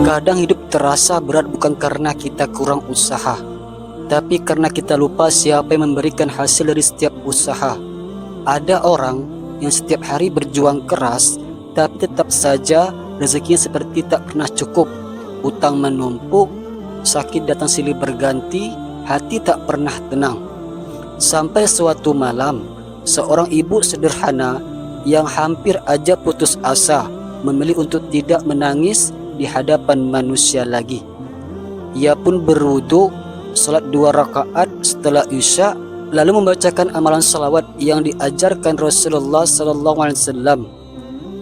Kadang hidup terasa berat bukan karena kita kurang usaha, tapi karena kita lupa siapa yang memberikan hasil dari setiap usaha. Ada orang yang setiap hari berjuang keras, tapi tetap saja rezekinya seperti tak pernah cukup. Utang menumpuk, sakit datang silih berganti, hati tak pernah tenang. Sampai suatu malam, seorang ibu sederhana yang hampir aja putus asa memilih untuk tidak menangis di hadapan manusia lagi. Ia pun berwudu, salat 2 rakaat setelah isya, lalu membacakan amalan salawat yang diajarkan Rasulullah SAW.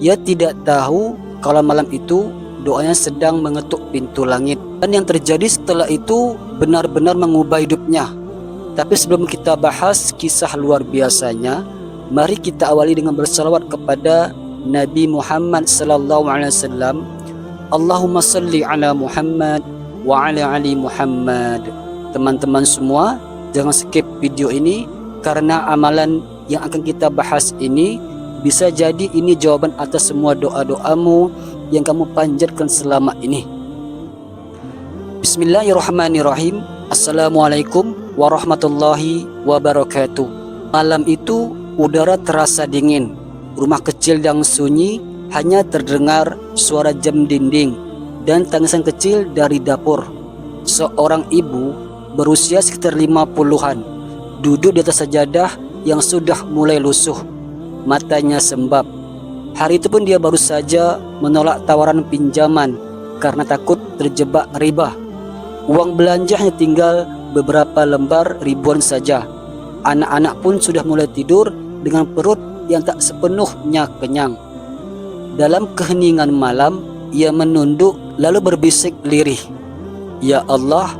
Ia tidak tahu kalau malam itu doanya sedang mengetuk pintu langit, dan yang terjadi setelah itu benar-benar mengubah hidupnya. Tapi sebelum kita bahas kisah luar biasanya, mari kita awali dengan bersalawat kepada Nabi Muhammad SAW. Allahumma salli ala Muhammad wa ala ali Muhammad. Teman-teman semua, jangan skip video ini, karena amalan yang akan kita bahas ini bisa jadi ini jawaban atas semua doa-doamu yang kamu panjatkan selama ini. Bismillahirrahmanirrahim. Assalamualaikum warahmatullahi wabarakatuh. Malam itu udara terasa dingin. Rumah kecil yang sunyi, hanya terdengar suara jam dinding dan tangisan kecil dari dapur. Seorang ibu berusia sekitar 50-an duduk di atas sajadah yang sudah mulai lusuh. Matanya sembab. Hari itu pun dia baru saja menolak tawaran pinjaman karena takut terjebak riba. Uang belanja hanya tinggal beberapa lembar ribuan saja. Anak-anak pun sudah mulai tidur dengan perut yang tak sepenuhnya kenyang. Dalam keheningan malam, ia menunduk lalu berbisik lirih, "Ya Allah,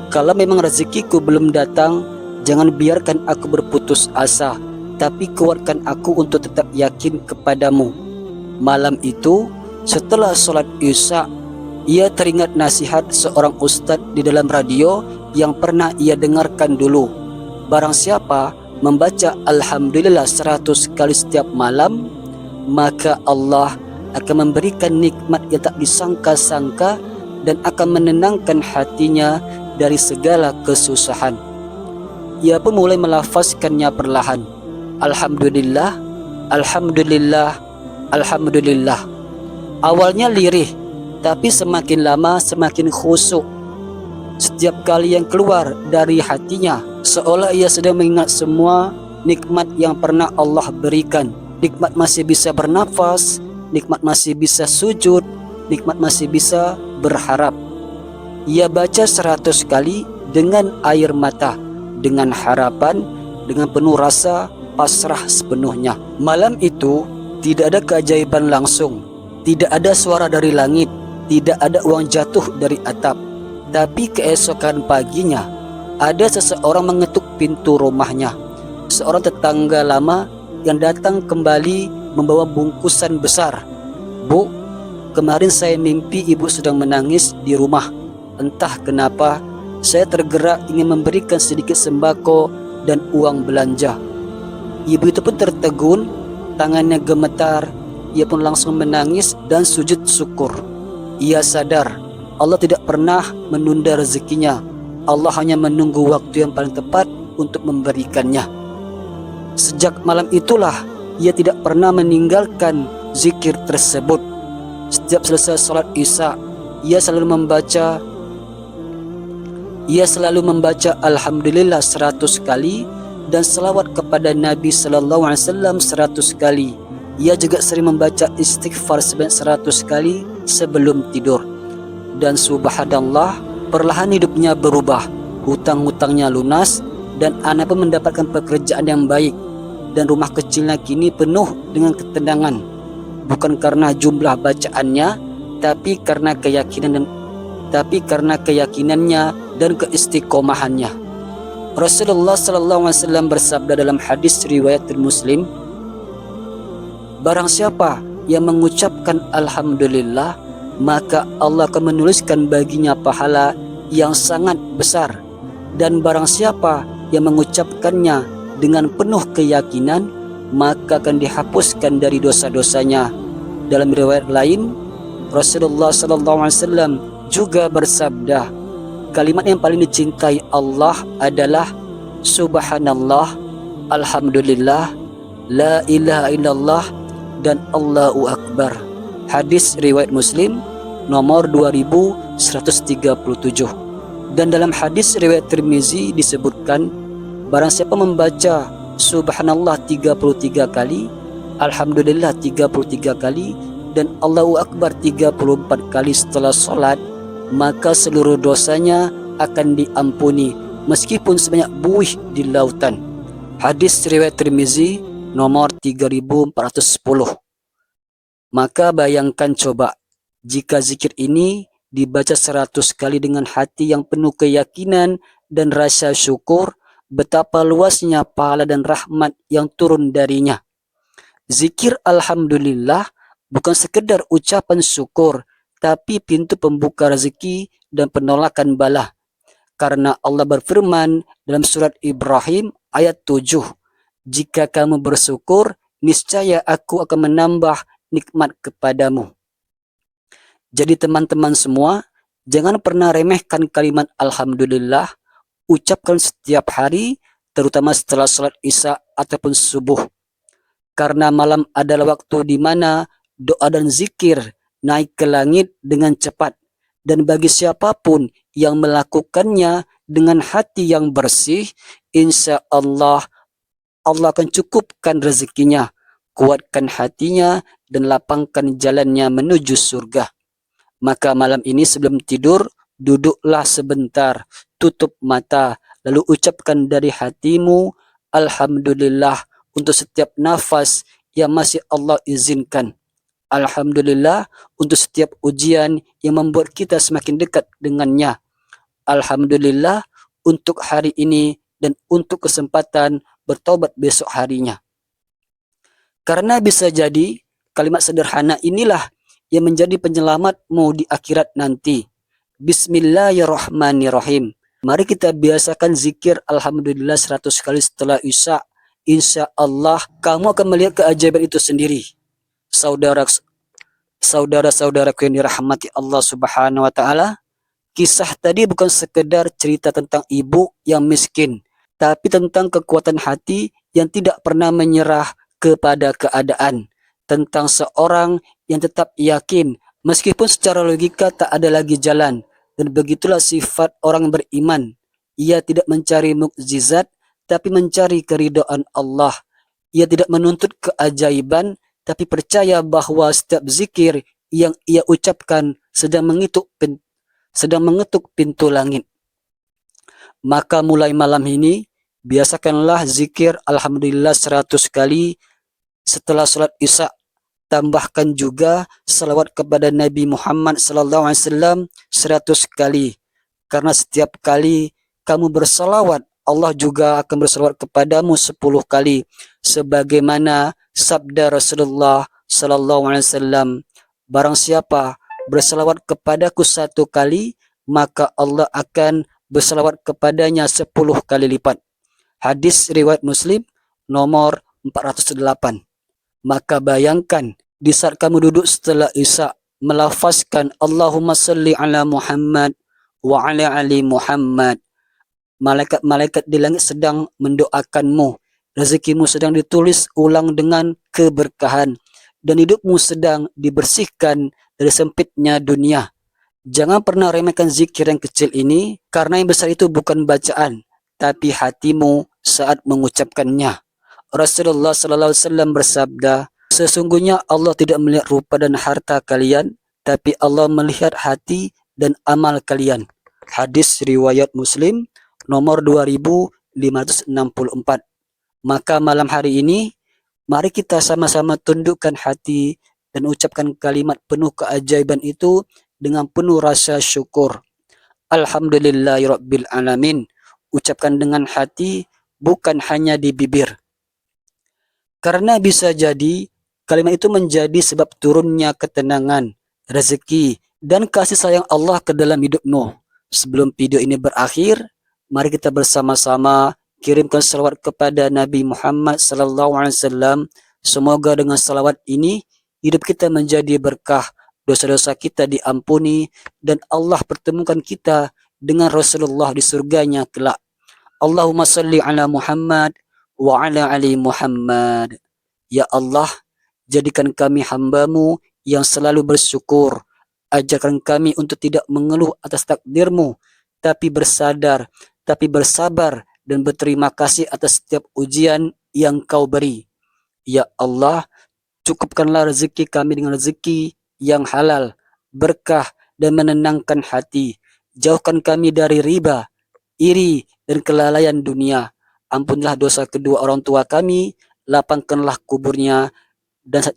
kalau memang rezekiku belum datang, jangan biarkan aku berputus asa, tapi kuatkan aku untuk tetap yakin kepadamu." Malam itu, setelah sholat isya, ia teringat nasihat seorang ustadz di dalam radio yang pernah ia dengarkan dulu. Barang siapa membaca Alhamdulillah 100 kali setiap malam, maka Allah akan memberikan nikmat yang tak disangka-sangka dan akan menenangkan hatinya dari segala kesusahan. Ia pun mulai melafazkannya perlahan. Alhamdulillah, Alhamdulillah, Alhamdulillah. Awalnya lirih, tapi semakin lama semakin khusyuk. Setiap kali yang keluar dari hatinya, seolah ia sedang mengingat semua nikmat yang pernah Allah berikan. Nikmat masih bisa bernafas, nikmat masih bisa sujud, nikmat masih bisa berharap. Ia baca 100 kali dengan air mata, dengan harapan, dengan penuh rasa pasrah sepenuhnya. Malam itu tidak ada keajaiban langsung, tidak ada suara dari langit, tidak ada uang jatuh dari atap. Tapi keesokan paginya, ada seseorang mengetuk pintu rumahnya. Seorang tetangga lama yang datang kembali membawa bungkusan besar. "Bu, kemarin saya mimpi ibu sedang menangis di rumah. Entah kenapa, saya tergerak ingin memberikan sedikit sembako dan uang belanja." Ibu itu pun tertegun, tangannya gemetar. Ia pun langsung menangis dan sujud syukur. Ia sadar Allah tidak pernah menunda rezekinya. Allah hanya menunggu waktu yang paling tepat untuk memberikannya. Sejak malam itulah ia tidak pernah meninggalkan zikir tersebut. Setiap selesai salat isya, ia selalu membaca Alhamdulillah 100 kali dan selawat kepada Nabi SAW 100 kali. Ia juga sering membaca istighfar sebanyak 100 kali sebelum tidur. Dan subhanallah, perlahan hidupnya berubah. Hutang-hutangnya lunas dan anak pun mendapatkan pekerjaan yang baik. Dan rumah kecilnya kini penuh dengan ketenangan. Bukan karena jumlah bacaannya, tapi karena keyakinannya dan keistiqomahannya. Rasulullah SAW bersabda dalam hadis riwayat Muslim, "Barang siapa yang mengucapkan Alhamdulillah, maka Allah akan menuliskan baginya pahala yang sangat besar. Dan barang siapa yang mengucapkannya dengan penuh keyakinan, maka akan dihapuskan dari dosa-dosanya Dalam riwayat lain, Rasulullah SAW juga bersabda, kalimat yang paling dicintai Allah adalah Subhanallah, Alhamdulillah, La ilaha illallah, dan Allahu Akbar. Hadis riwayat Muslim nomor 2137. Dan dalam hadis riwayat Tirmizi disebutkan, barang siapa membaca Subhanallah 33 kali, Alhamdulillah 33 kali, dan Allahu Akbar 34 kali setelah sholat, maka seluruh dosanya akan diampuni meskipun sebanyak buih di lautan. Hadis riwayat Tirmizi nomor 3410. Maka bayangkan coba, jika zikir ini dibaca 100 kali dengan hati yang penuh keyakinan dan rasa syukur, betapa luasnya pahala dan rahmat yang turun darinya. Zikir Alhamdulillah bukan sekedar ucapan syukur, tapi pintu pembuka rezeki dan penolakan bala. Karena Allah berfirman dalam surat Ibrahim ayat 7, jika kamu bersyukur, niscaya aku akan menambah nikmat kepadamu. Jadi teman-teman semua, jangan pernah remehkan kalimat Alhamdulillah, ucapkan setiap hari, terutama setelah salat Isya ataupun subuh. Karena malam adalah waktu di mana doa dan zikir naik ke langit dengan cepat. Dan bagi siapapun yang melakukannya dengan hati yang bersih, insya Allah, Allah akan cukupkan rezekinya, kuatkan hatinya, dan lapangkan jalannya menuju surga. Maka malam ini sebelum tidur, duduklah sebentar, tutup mata, lalu ucapkan dari hatimu, Alhamdulillah, untuk setiap nafas yang masih Allah izinkan. Alhamdulillah untuk setiap ujian yang membuat kita semakin dekat dengannya. Alhamdulillah untuk hari ini dan untuk kesempatan bertobat besok harinya. Karena bisa jadi kalimat sederhana inilah yang menjadi penyelamatmu di akhirat nanti. Bismillahirrahmanirrahim. Mari kita biasakan zikir Alhamdulillah 100 kali setelah Isya. Insya Allah kamu akan melihat keajaiban itu sendiri. Saudara-saudaraku yang dirahmati Allah Subhanahu wa Ta'ala, kisah tadi bukan sekedar cerita tentang ibu yang miskin, tapi tentang kekuatan hati yang tidak pernah menyerah kepada keadaan, tentang seorang yang tetap yakin meskipun secara logika tak ada lagi jalan. Dan begitulah sifat orang beriman. Ia tidak mencari mukjizat, tapi mencari keridhaan Allah. Ia tidak menuntut keajaiban, tapi percaya bahwa setiap zikir yang ia ucapkan sedang mengetuk pintu langit. Maka mulai malam ini, biasakanlah zikir Alhamdulillah 100 kali setelah sholat Isya. Tambahkan juga salawat kepada Nabi Muhammad SAW 100 kali. Karena setiap kali kamu bersalawat, Allah juga akan bersalawat kepadamu 10 kali. Sebagaimana sabda Rasulullah SAW, barang siapa bersalawat kepadaku 1 kali, maka Allah akan bersalawat kepadanya 10 kali lipat. Hadis riwayat Muslim nomor 408. Maka bayangkan, di saat kamu duduk setelah Isya, melafazkan Allahumma salli ala Muhammad wa ala ali Muhammad, malaikat-malaikat di langit sedang mendoakanmu, rezekimu sedang ditulis ulang dengan keberkahan, dan hidupmu sedang dibersihkan dari sempitnya dunia. Jangan pernah remehkan zikir yang kecil ini, karena yang besar itu bukan bacaan, tapi hatimu saat mengucapkannya. Rasulullah SAW bersabda, sesungguhnya Allah tidak melihat rupa dan harta kalian, tapi Allah melihat hati dan amal kalian. Hadis riwayat Muslim nomor 2564. Maka malam hari ini, mari kita sama-sama tundukkan hati dan ucapkan kalimat penuh keajaiban itu dengan penuh rasa syukur. Alhamdulillahirabbil alamin. Ucapkan dengan hati, bukan hanya di bibir. Karena bisa jadi kalimat itu menjadi sebab turunnya ketenangan, rezeki, dan kasih sayang Allah ke dalam hidupmu. Sebelum video ini berakhir, mari kita bersama-sama kirimkan salawat kepada Nabi Muhammad SAW. Semoga dengan salawat ini hidup kita menjadi berkah, dosa-dosa kita diampuni, dan Allah pertemukan kita dengan Rasulullah di surganya kelak. Allahumma salli ala Muhammad wa ala ali Muhammad. Ya Allah, jadikan kami hamba-Mu yang selalu bersyukur. Ajarkan kami untuk tidak mengeluh atas takdir-Mu, tapi bersabar dan berterima kasih atas setiap ujian yang Kau beri. Ya Allah, cukupkanlah rezeki kami dengan rezeki yang halal, berkah, dan menenangkan hati. Jauhkan kami dari riba, iri, dan kelalaian dunia. Ampunilah dosa kedua orang tua kami, lapangkanlah kuburnya,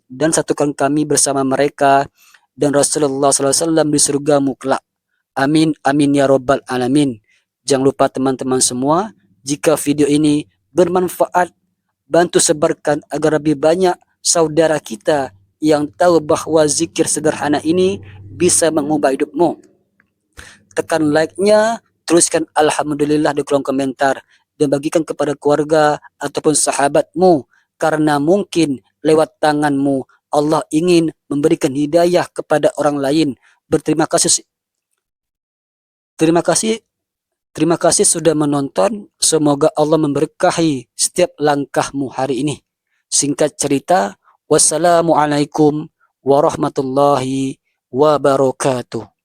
dan satukan kami bersama mereka dan Rasulullah SAW di surgamu kelak. Amin, amin ya robbal alamin. Jangan lupa teman-teman semua, jika video ini bermanfaat, bantu sebarkan agar lebih banyak saudara kita yang tahu bahwa zikir sederhana ini bisa mengubah hidupmu. Tekan like-nya, tuliskan Alhamdulillah di kolom komentar, dan bagikan kepada keluarga ataupun sahabatmu, karena mungkin lewat tanganmu Allah ingin memberikan hidayah kepada orang lain. Berterima kasih. Terima kasih sudah menonton. Semoga Allah memberkahi setiap langkahmu hari ini. Singkat cerita, wassalamualaikum warahmatullahi wabarakatuh.